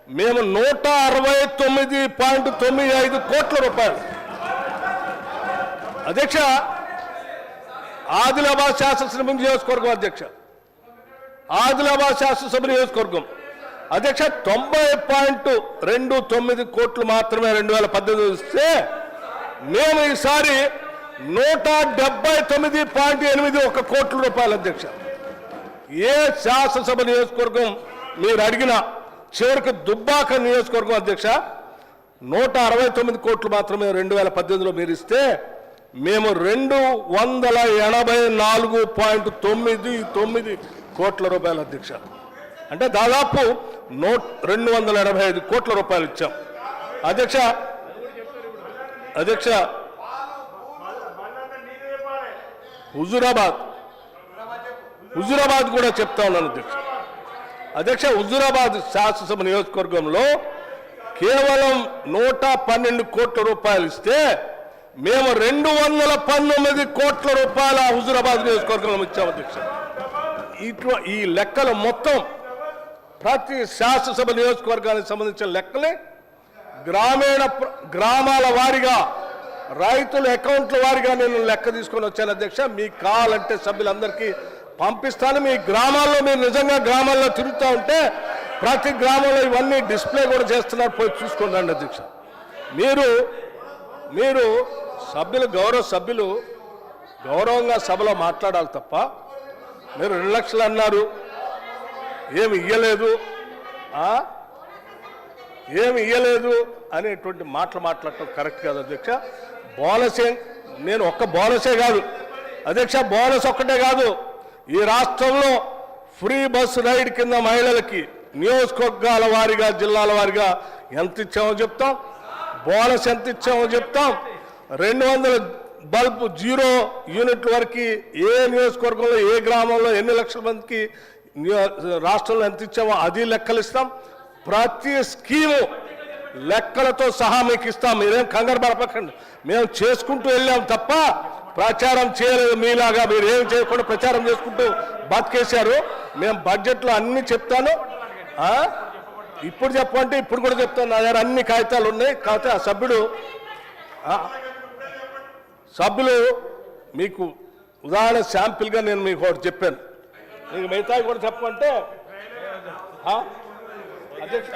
మేము 169.95 కోట్ల రూపాయలు. అధ్యక్ష, ఆదిలాబాద్ శాసనసభ నియోజకవర్గం అధ్యక్ష, ఆదిలాబాద్ శాసనసభ నియోజకవర్గం అధ్యక్ష 90.29 కోట్లు మాత్రమే 2018 ఇస్తే మేము ఈసారి 179.81 కోట్ల రూపాయలు అధ్యక్ష. ఏ శాసనసభ నియోజకవర్గం మీరు అడిగిన చివరికి దుబ్బాక నియోజకవర్గం అధ్యక్ష 169 కోట్లు మాత్రమే 2018లో మీరు ఇస్తే మేము 284.99 కోట్ల రూపాయలు అధ్యక్ష. అంటే దాదాపు 285 కోట్ల రూపాయలు ఇచ్చాం అధ్యక్ష. అధ్యక్ష హుజూరాబాద్ కూడా చెప్తా ఉన్నాను అధ్యక్ష. అధ్యక్ష హుజూరాబాద్ శాసనసభ నియోజకవర్గంలో కేవలం 112 కోట్ల రూపాయలు ఇస్తే మేము 219 కోట్ల రూపాయల హుజూరాబాద్ నియోజకవర్గంలో ఇచ్చాము అధ్యక్ష. ఈ లెక్కలు మొత్తం ప్రతి శాసనసభ నియోజకవర్గానికి సంబంధించిన లెక్కలే గ్రామాల వారీగా రైతుల అకౌంట్ల వారీగా నేను లెక్క తీసుకొని వచ్చాను అధ్యక్ష. మీకు కావాలంటే సభ్యులందరికీ పంపిస్తాను. మీ గ్రామాల్లో మీరు నిజంగా గ్రామాల్లో తిరుగుతూ ఉంటే ప్రతి గ్రామంలో ఇవన్నీ డిస్ప్లే కూడా చేస్తున్నారు, పోయి చూసుకోండి అధ్యక్ష. మీరు సభ్యులు గౌరవంగా సభలో మాట్లాడాలి తప్ప మీరు 2 లక్షలు అన్నారు, ఏమి ఇయ్యలేదు అనేటువంటి మాటలు మాట్లాడటం కరెక్ట్ కాదు అధ్యక్ష. బోనసే నేను ఒక్క బోనసే కాదు అధ్యక్ష, బోనస్ ఒక్కటే కాదు, ఈ రాష్ట్రంలో ఫ్రీ బస్ రైడ్ కింద మహిళలకి నియోజకవర్గాల వారీగా జిల్లాల వారీగా ఎంత ఇచ్చామో చెప్తాం, బోనస్ ఎంత ఇచ్చామో చెప్తాం. 200 బల్బ్ 0 యూనిట్ల వరకు ఏ నియోజకవర్గంలో ఏ గ్రామంలో ఎన్ని లక్షల మందికి రాష్ట్రంలో ఎంత ఇచ్చామో అది లెక్కలు ఇస్తాం. ప్రతి స్కీము లెక్కలతో సహా మీకు ఇస్తాం. మీరేం కంగారు పడపకండి. మేము చేసుకుంటూ వెళ్ళాం తప్ప ప్రచారం చేయలేదు. మీలాగా మీరు ఏం చేయకుండా ప్రచారం చేసుకుంటూ బతికేశారు. మేము బడ్జెట్లో అన్ని చెప్తాను, ఇప్పుడు చెప్పంటే ఇప్పుడు కూడా చెప్తాను. నా దగ్గర అన్ని కాగితాలు ఉన్నాయి. కాకపోతే ఆ సభ్యులు మీకు ఉదాహరణ శాంపిల్గా నేను మీకు ఒకటి చెప్పాను. మీకు మిగతావి కూడా చెప్పమంటే అధ్యక్ష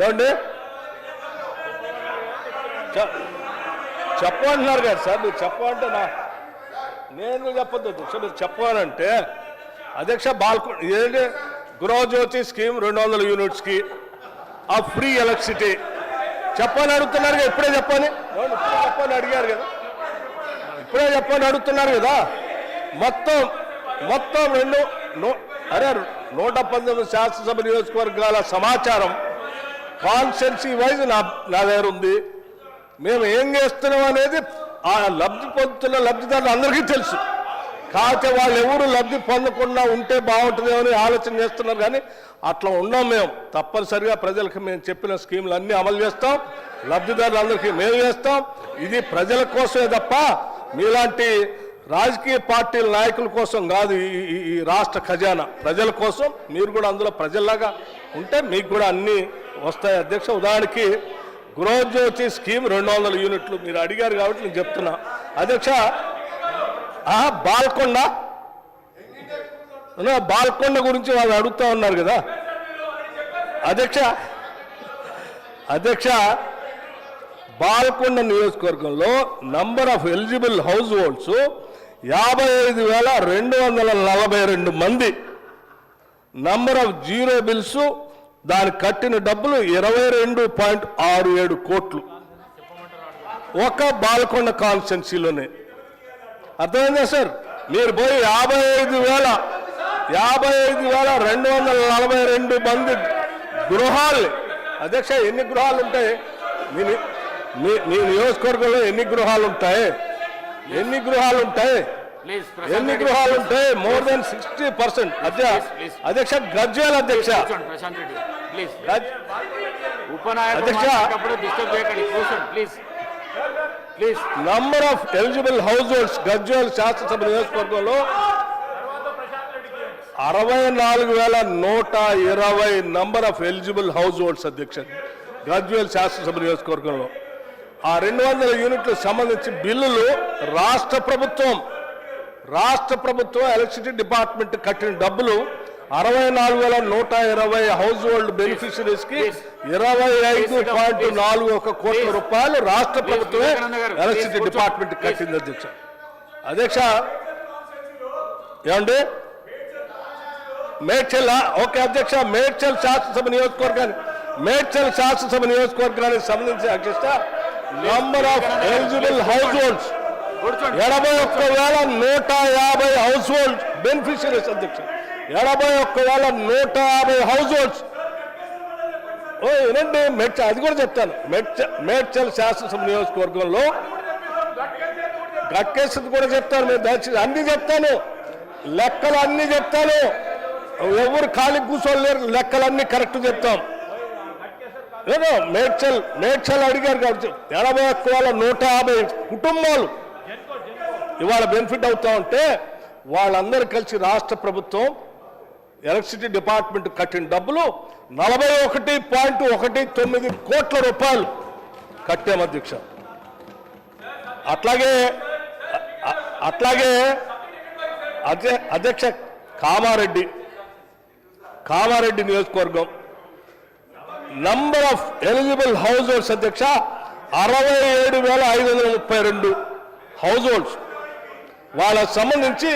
ఏమండి చెప్పమంటున్నారు కదా సార్. మీరు చెప్పమంటే నేను చెప్పొద్దు అధ్యక్ష. మీరు చెప్పాలంటే అధ్యక్ష ఏంటి గృహజ్యోతి స్కీమ్ 200 యూనిట్స్కి ఆ ఫ్రీ ఎలక్ట్రిసిటీ చెప్పని అడుగుతున్నారు కదా. ఇప్పుడే చెప్పని అడిగారు కదా. ఇప్పుడే చెప్పని అడుగుతున్నారు కదా. మొత్తం 119 శాసనసభ నియోజకవర్గాల సమాచారం కాన్స్టిట్యున్సీ వైజ్ నా దగ్గర ఉంది. మేము ఏం చేస్తున్నాం అనేది ఆ లబ్ధి పొందుతున్న లబ్ధిదారులు అందరికీ తెలుసు. కాకపోతే వాళ్ళు ఎవరు లబ్ధి పొందకుండా ఉంటే బాగుంటుందేమో అని ఆలోచన చేస్తున్నారు. కానీ అట్లా ఉన్నాం. మేము తప్పనిసరిగా ప్రజలకు మేము చెప్పిన స్కీములు అన్నీ అమలు చేస్తాం. లబ్ధిదారులందరికీ మేము చేస్తాం. ఇది ప్రజల కోసమే తప్ప మీలాంటి రాజకీయ పార్టీల నాయకుల కోసం కాదు. ఈ రాష్ట్ర ఖజానా ప్రజల కోసం. మీరు కూడా అందులో ప్రజల్లాగా ఉంటే మీకు కూడా అన్నీ వస్తాయి అధ్యక్ష. ఉదాహరణకి గృహజ్యోతి స్కీమ్ 200 యూనిట్లు మీరు అడిగారు కాబట్టి నేను చెప్తున్నా అధ్యక్ష. బాల్కొండ గురించి వాళ్ళు అడుగుతా ఉన్నారు కదా అధ్యక్ష. బాల్కొండ నియోజకవర్గంలో number of eligible house holds 55,242 మంది. నంబర్ ఆఫ్ 0 బిల్స్ దానికి కట్టిన డబ్బులు 22.67 కోట్లు ఒక బాల్కొండ కాన్స్టిట్యున్సీలోనే. అర్థమైందా సార్? మీరు పోయి 55,242 మంది గృహాలు అధ్యక్ష. ఎన్ని గృహాలు ఉంటాయి మీ నియోజకవర్గంలో? ఎన్ని గృహాలు ఉంటాయి? More than 60%. అధ్యక్ష గజ్వేల్ అధ్యక్ష number of eligible house holds Gajwel శాసనసభ నియోజకవర్గంలో 64,120 number of eligible house holds అధ్యక్ష గజ్వేల్ శాసనసభ నియోజకవర్గంలో ఆ 200 యూనిట్లకు సంబంధించి బిల్లులు రాష్ట్ర ప్రభుత్వం ఎలక్ట్రిసిటీ డిపార్ట్మెంట్ కట్టిన డబ్బులు 64,120 హౌస్ హోల్డ్ బెనిఫిషరీస్ కి 25.41 కోట్ల రూపాయలు రాష్ట్ర ప్రభుత్వమే ఎలక్ట్రిసిటీ డిపార్ట్మెంట్ కట్టింది అధ్యక్ష ఏమండి మేడ్చల్ ఓకే అధ్యక్ష మేడ్చల్ శాసనసభ నియోజకవర్గానికి సంబంధించి అధ్యక్ష number of eligible house holds 81,150 house hold beneficiaries అధ్యక్ష 81,150 హౌస్ హోల్డ్స్ ఏనండి మేడ్చల్ అది కూడా చెప్తాను మేడ్చల్ శాసనసభ నియోజకవర్గంలో గట్కేసి కూడా చెప్తాను మీరు దయచేసి అన్ని చెప్తాను లెక్కలు అన్ని చెప్తాను ఎవరు ఖాళీ కూర్చోలేరు లెక్కలన్నీ కరెక్ట్ చెప్తాం ఏదో మేడ్చల్ అడిగారు కాబట్టి 81,150 కుటుంబాలు ఇవాళ బెనిఫిట్ అవుతా ఉంటే వాళ్ళందరూ కలిసి రాష్ట్ర ప్రభుత్వం ఎలక్ట్రిసిటీ డిపార్ట్మెంట్ కట్టిన డబ్బులు 41.19 కోట్ల రూపాయలు కట్టాం అధ్యక్ష అట్లాగే అధ్యక్ష కామారెడ్డి నియోజకవర్గం number of eligible house holds అధ్యక్ష 67,532 హౌస్ హోల్డ్స్ వాళ్ళకు సంబంధించి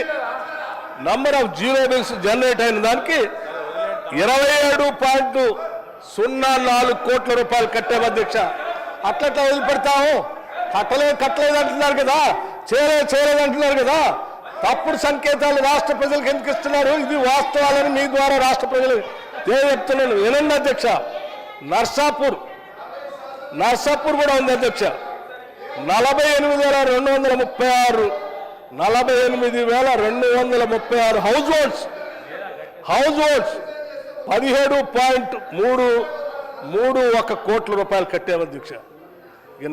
number of zero bills generate అయిన దానికి 27.04 కోట్ల రూపాయలు కట్టాం అధ్యక్ష అట్లా వదిలిపెడతాము కట్టలేదు అంటున్నారు కదా చేయలేదు అంటున్నారు కదా తప్పుడు సంకేతాలు రాష్ట్ర ప్రజలకు ఎందుకు ఇస్తున్నారు ఇది వాస్తవాలని మీ ద్వారా రాష్ట్ర ప్రజలు చెప్తున్నాను వినండి అధ్యక్ష నర్సాపూర్ కూడా ఉంది అధ్యక్ష 48,236 హౌస్ హోల్డ్స్ 17.31 కోట్ల రూపాయలు కట్టాము అధ్యక్ష ఇక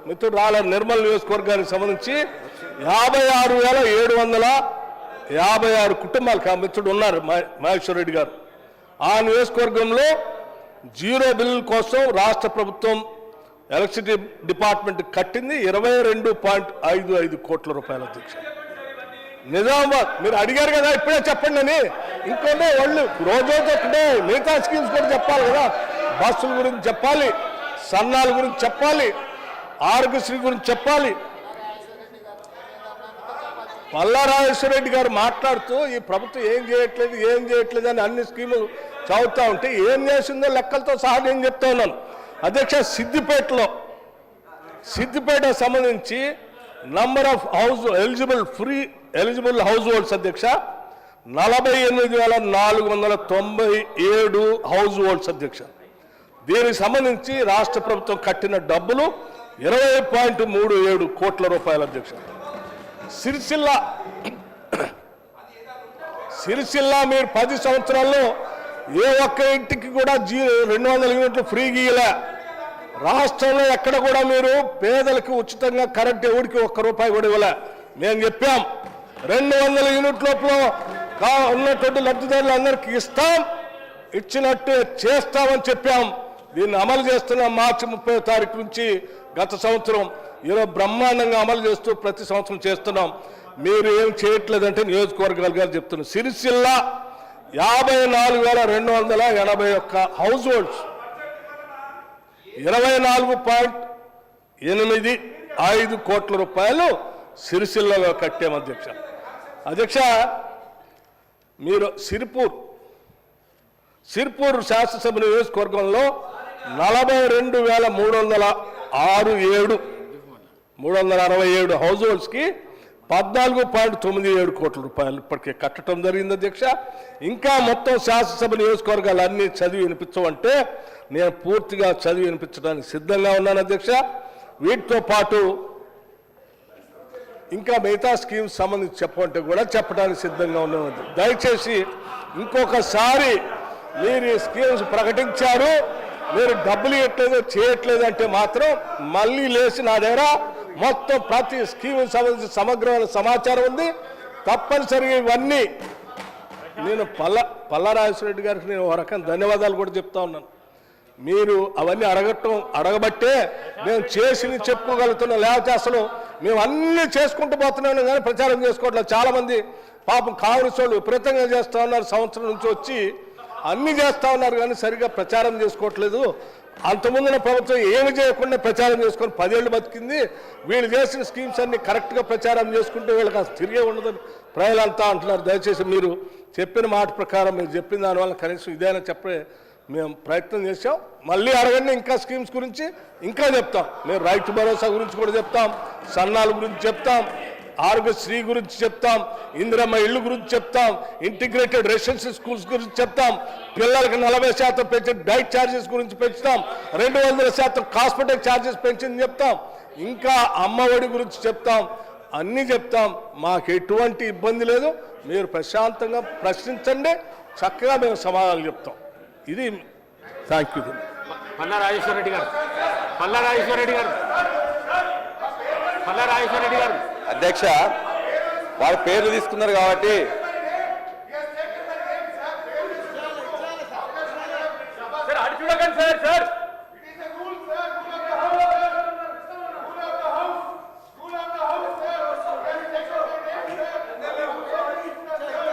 మిత్రుడు నిర్మల్ నియోజకవర్గానికి సంబంధించి 56,756 కుటుంబాలు మిత్రుడు ఉన్నారు మహేశ్వర్ రెడ్డి గారు ఆ నియోజకవర్గంలో జీరో బిల్ కోసం రాష్ట్ర ప్రభుత్వం ఎలక్ట్రిసిటీ డిపార్ట్మెంట్ కట్టింది 22.55 కోట్ల రూపాయల అధ్యక్ష నిజామాబాద్ మీరు అడిగారు కదా ఇప్పుడే చెప్పండి అని ఇంకొంటే వాళ్ళు రోజు ఒకటే మిగతా స్కీమ్స్ కూడా చెప్పాలి కదా బస్సుల గురించి చెప్పాలి సన్నాల గురించి చెప్పాలి ఆరోగ్యశ్రీ గురించి చెప్పాలి పల్లారాజేశ్వర రెడ్డి గారు మాట్లాడుతూ ఈ ప్రభుత్వం ఏం చేయట్లేదు అని అన్ని స్కీములు చదువుతూ ఉంటే ఏం చేసిందో లెక్కలతో సహా నేను చెప్తా ఉన్నాను అధ్యక్ష సిద్దిపేట సంబంధించి number of eligible house holds అధ్యక్ష 48,497 హౌస్ హోల్డ్స్ అధ్యక్ష దీనికి సంబంధించి రాష్ట్ర ప్రభుత్వం కట్టిన డబ్బులు 20.37 కోట్ల రూపాయల అధ్యక్ష సిరిసిల్ల మీరు 10 సంవత్సరాల్లో ఏ ఒక్క ఇంటికి కూడా 200 యూనిట్లు ఫ్రీ గీయలే రాష్ట్రంలో ఎక్కడ కూడా మీరు పేదలకు ఉచితంగా కరెంట్ ఎవరికి ₹1 కూడా ఇవ్వలే మేము చెప్పాం 200 యూనిట్ లోపల ఉన్నటువంటి లబ్ధిదారులందరికీ ఇచ్చినట్టు చేస్తామని చెప్పాం దీన్ని అమలు చేస్తున్నాం మార్చి 30వ తారీఖు నుంచి గత సంవత్సరం ఈరోజు బ్రహ్మాండంగా అమలు చేస్తూ ప్రతి సంవత్సరం చేస్తున్నాం మీరు ఏం చేయట్లేదంటే నియోజకవర్గాలు గారు చెప్తున్నారు సిరిసిల్ల 54,281 హౌస్ హోల్డ్స్ 24.85 కోట్ల రూపాయలు సిరిసిల్లలో కట్టాం అధ్యక్ష మీరు సిర్పూర్ శాసనసభ నియోజకవర్గంలో 42,367 హౌస్ హోల్డ్స్కి 14.97 కోట్ల రూపాయలు ఇప్పటికే కట్టడం జరిగింది అధ్యక్ష ఇంకా మొత్తం శాసనసభ నియోజకవర్గాలు అన్ని చదివి వినిపించమంటే నేను పూర్తిగా చదివి వినిపించడానికి సిద్ధంగా ఉన్నాను అధ్యక్ష వీటితో పాటు ఇంకా మిగతా స్కీమ్స్ సంబంధించి చెప్పమంటే కూడా చెప్పడానికి సిద్ధంగా ఉన్నాను దయచేసి ఇంకొకసారి మీరు ఈ స్కీమ్స్ ప్రకటించారు మీరు డబ్బులు ఇవ్వట్లేదు చేయట్లేదు అంటే మాత్రం మళ్ళీ లేచి నా దగ్గర మొత్తం ప్రతి స్కీమ్ సంబంధించి సమగ్రమైన సమాచారం ఉంది తప్పనిసరిగా ఇవన్నీ నేను పల్లారాజేశ్వర రెడ్డి గారికి నేను ఒక రకం ధన్యవాదాలు కూడా చెప్తా ఉన్నాను. మీరు అవన్నీ అడగబట్టే మేము చేసి చెప్పుకోగలుగుతున్నాం. లేకపోతే అసలు మేము అన్నీ చేసుకుంటూ పోతున్నాం కానీ ప్రచారం చేసుకోవట్లేదు. చాలామంది పాపం కాంగ్రెస్ వాళ్ళు విపరీతంగా చేస్తూ ఉన్నారు. సంవత్సరం నుంచి వచ్చి అన్నీ చేస్తూ ఉన్నారు కానీ సరిగ్గా ప్రచారం చేసుకోవట్లేదు. అంతకుముందున ప్రభుత్వం ఏమి చేయకుండా ప్రచారం చేసుకొని 10 ఏళ్ళు బతికింది. వీళ్ళు చేసిన స్కీమ్స్ అన్ని కరెక్ట్గా ప్రచారం చేసుకుంటే వీళ్ళకి అసలు తిరిగే ఉండదని ప్రజలంతా అంటున్నారు. దయచేసి మీరు చెప్పిన మాట ప్రకారం మీరు చెప్పిన దానివల్ల కనీసం ఇదైనా చెప్పే మేము ప్రయత్నం చేసాం. మళ్ళీ అడగండి, ఇంకా స్కీమ్స్ గురించి ఇంకా చెప్తాం. మేము రైతు భరోసా గురించి కూడా చెప్తాం, సన్నాల గురించి చెప్తాం, ఆరోగ్యశ్రీ గురించి చెప్తాం, ఇందిరమ్మ ఇళ్ళు గురించి చెప్తాం, ఇంటిగ్రేటెడ్ రెసిడెన్షియల్ స్కూల్స్ గురించి చెప్తాం, పిల్లలకు 40% పెంచే డైట్ ఛార్జెస్ గురించి పెంచుతాం, 200% హాస్పిటల్ ఛార్జెస్ పెంచింది చెప్తాం, ఇంకా అమ్మఒడి గురించి చెప్తాం, అన్నీ చెప్తాం. మాకు ఎటువంటి ఇబ్బంది లేదు. మీరు ప్రశాంతంగా ప్రశ్నించండి, చక్కగా మేము సమాధానాలు చెప్తాం. ఇది థ్యాంక్ యూ. పల్లారాజేశ్వర రెడ్డి గారు అధ్యక్ష, వారి పేర్లు తీసుకున్నారు కాబట్టి